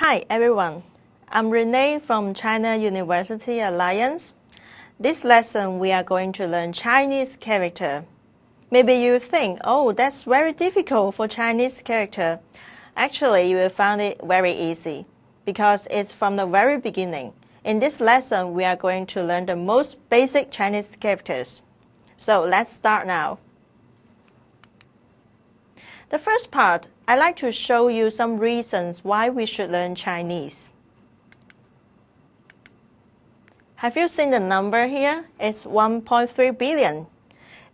Hi everyone, I'm Renee from China University Alliance. This lesson we are going to learn Chinese character. Maybe you think, oh, that's very difficult for Chinese character. Actually, you will find it very easy because it's from the very beginning. In this lesson, we are going to learn the most basic Chinese characters. So let's start now. The first part, I'd like to show you some reasons why we should learn Chinese. Have you seen the number here? It's 1.3 billion.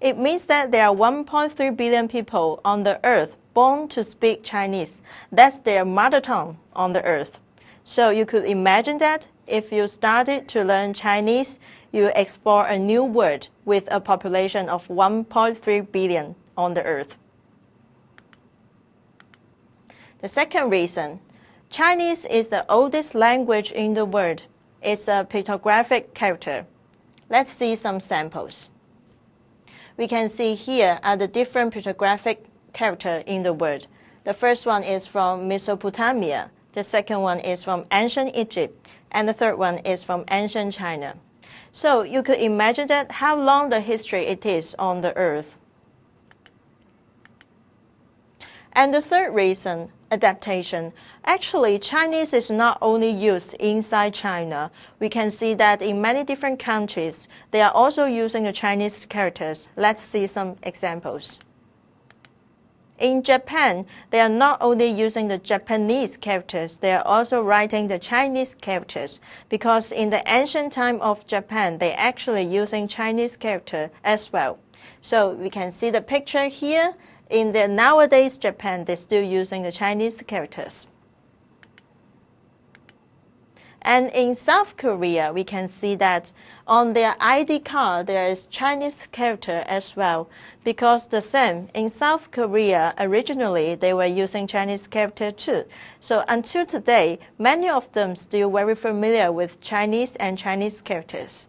It means that there are 1.3 billion people on the earth born to speak Chinese. That's their mother tongue on the earth. So you could imagine that if you started to learn Chinese, you explore a new world with a population of 1.3 billion on the earth. The second reason, Chinese is the oldest language in the world. It's a pictographic character. Let's see some samples. We can see here are the different pictographic characters in the world. The first one is from Mesopotamia. The second one is from ancient Egypt. And the third one is from ancient China. So you could imagine that how long the history it is on the earth. And the third reason, adaptation. Actually, Chinese is not only used inside China. We can see that in many different countries, they are also using the Chinese characters. Let's see some examples. In Japan, they are not only using the Japanese characters, they are also writing the Chinese characters because in the ancient time of Japan, they actually using Chinese character as well. So we can see the picture here. In the nowadays Japan, they're still using the Chinese characters. And in South Korea, we can see that on their ID card, there is Chinese character as well. Because the same, in South Korea, originally, they were using Chinese character too. So until today, many of them still very familiar with Chinese and Chinese characters.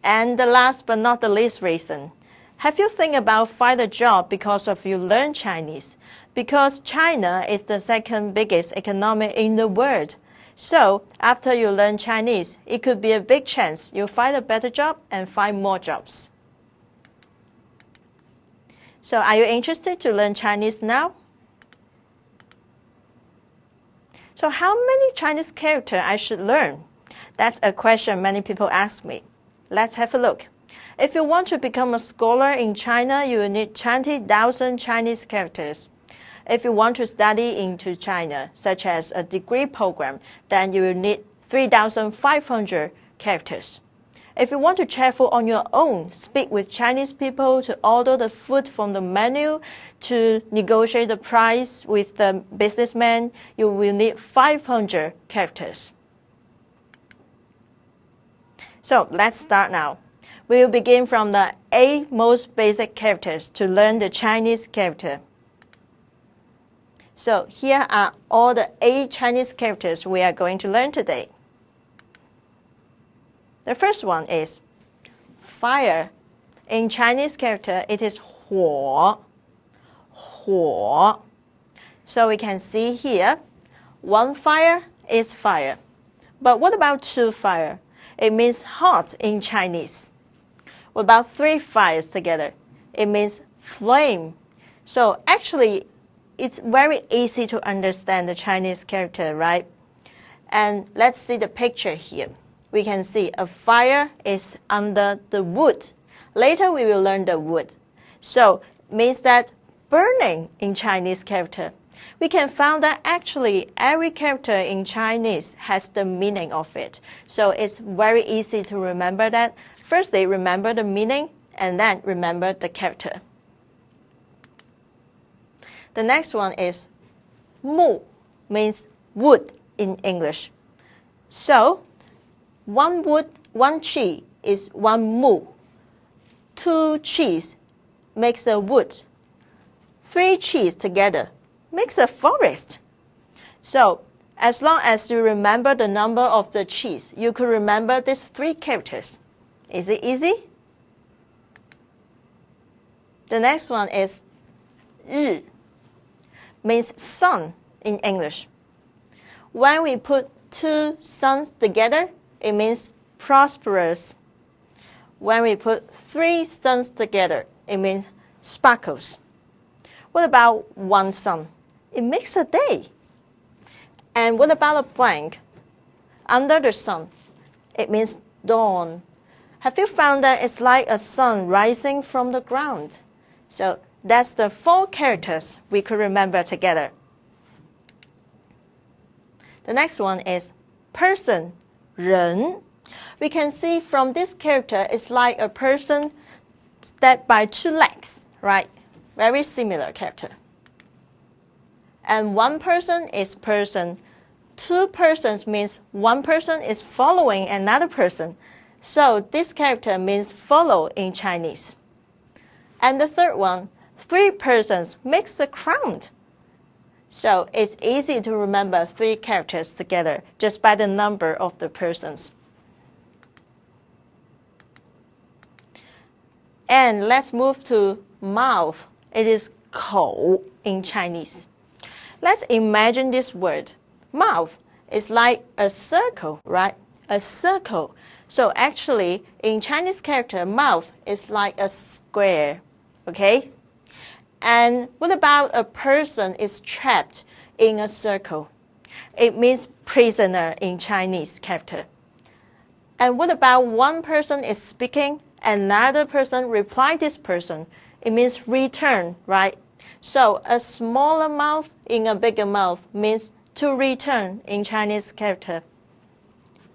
And the last but not the least reason, have you think about find a job because of you learn Chinese? Because China is the second biggest economy in the world. So after you learn Chinese, it could be a big chance you find a better job and find more jobs. So are you interested to learn Chinese now? So how many Chinese characters I should learn? That's a question many people ask me. Let's have a look. If you want to become a scholar in China, you will need 20,000 Chinese characters. If you want to study into China, such as a degree program, then you will need 3,500 characters. If you want to travel on your own, speak with Chinese people, to order the food from the menu, to negotiate the price with the businessman, you will need 500 characters. So let's start now. We will begin from the 8 most basic characters to learn the Chinese character. So here are all the 8 Chinese characters we are going to learn today. The first one is fire. In Chinese character, it is 火. 火. So we can see here, 1 fire is fire. But what about 2 fire? It means hot in Chinese. What about 3 fires together? It means flame. So actually, it's very easy to understand the Chinese character, right? And let's see the picture here. We can see a fire is under the wood. Later, we will learn the wood. So it means that burning in Chinese character. We can find that actually every character in Chinese has the meaning of it. So it's very easy to remember that. Firstly, remember the meaning and then remember the character. The next one is 木, means wood in English. So 1 wood, 1 tree is 1 mu. 2 trees makes a wood. 3 trees together makes a forest. So as long as you remember the number of the trees, you could remember these 3 characters. Is it easy? The next one is 日. means sun in English. When we put two suns together, it means prosperous. When we put three suns together, it means sparkles. What about one sun? It makes a day. And what about a blank? Under the sun, it means dawn. Have you found that it's like a sun rising from the ground? So that's the 4 characters we could remember together. The next one is person, 人. We can see from this character, it's like a person stepped by 2 legs, right? Very similar character. And one person is person. 2 persons means one person is following another person. So this character means follow in Chinese. And the third one, 3 persons makes a crowd. So it's easy to remember 3 characters together just by the number of the persons. And let's move to mouth. It is 口 in Chinese. Let's imagine this word. Mouth is like a circle, right? A circle. So actually, in Chinese character, mouth is like a square, okay? And what about a person is trapped in a circle? It means prisoner in Chinese character. And what about one person is speaking, another person reply this person? It means return, right? So a smaller mouth in a bigger mouth means to return in Chinese character.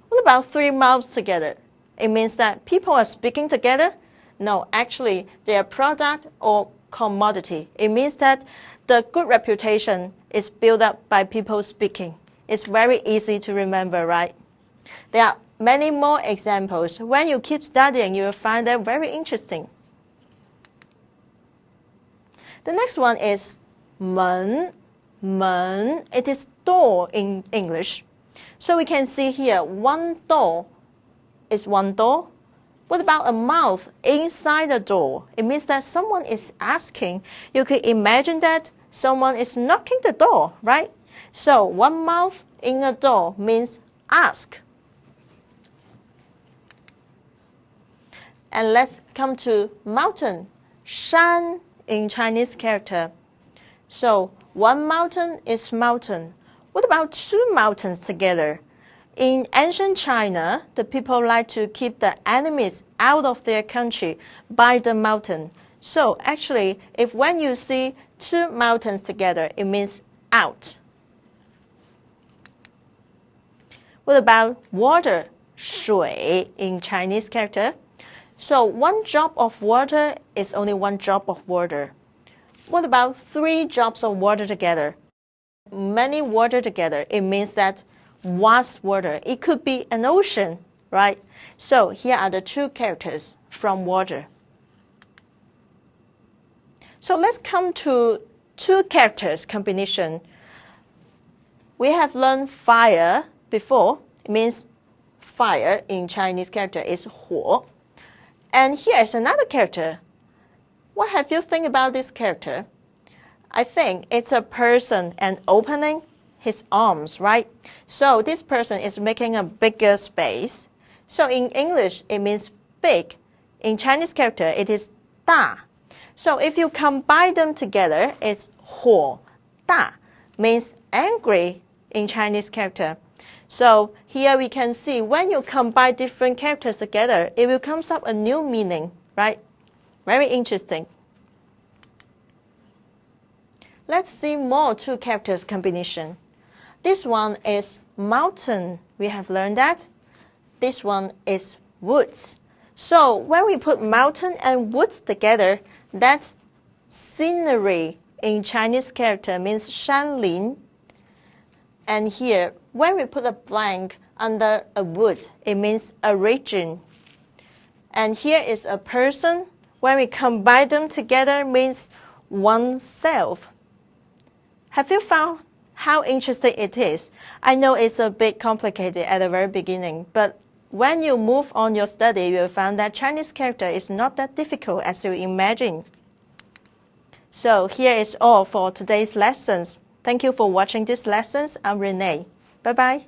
What about 3 mouths together? It means that people are speaking together? No, actually, they are product or commodity. It means that the good reputation is built up by people speaking. It's very easy to remember, right? There are many more examples. When you keep studying, you will find them very interesting. The next one is 门. 门, it is door in English. So we can see here, one door is one door. What about a mouth inside a door? It means that someone is asking. You could imagine that someone is knocking the door, right? So one mouth in a door means ask. And let's come to mountain, 山 in Chinese character. So one mountain is mountain. What about 2 mountains together? In ancient China, the people like to keep the enemies out of their country by the mountain. So actually, if when you see 2 mountains together, it means out. What about water, 水 in Chinese character? So 1 drop of water is only 1 drop of water. What about 3 drops of water together? Many water together, it means that vast water. It could be an ocean, right? So here are the 2 characters from water. So let's come to 2 characters combination. We have learned fire before. It means fire in Chinese character is 火. And here is another character. What have you think about this character? I think it's a person and opening his arms, right? So this person is making a bigger space. So in English, it means big. In Chinese character, it is 大. So if you combine them together, it's 火大, means angry in Chinese character. So here we can see when you combine different characters together, it will come up a new meaning, right? Very interesting. Let's see more 2 characters combination. This one is mountain. We have learned that. This one is woods. So when we put mountain and woods together, that's scenery in Chinese character means 山林. And here, when we put a blank under a wood, it means a region. And here is a person. When we combine them together, means oneself. Have you found how interesting it is? I know it's a bit complicated at the very beginning, but when you move on your study, you will find that Chinese character is not that difficult as you imagine. So here is all for today's lessons. Thank you for watching these lessons. I'm Renee. Bye-bye.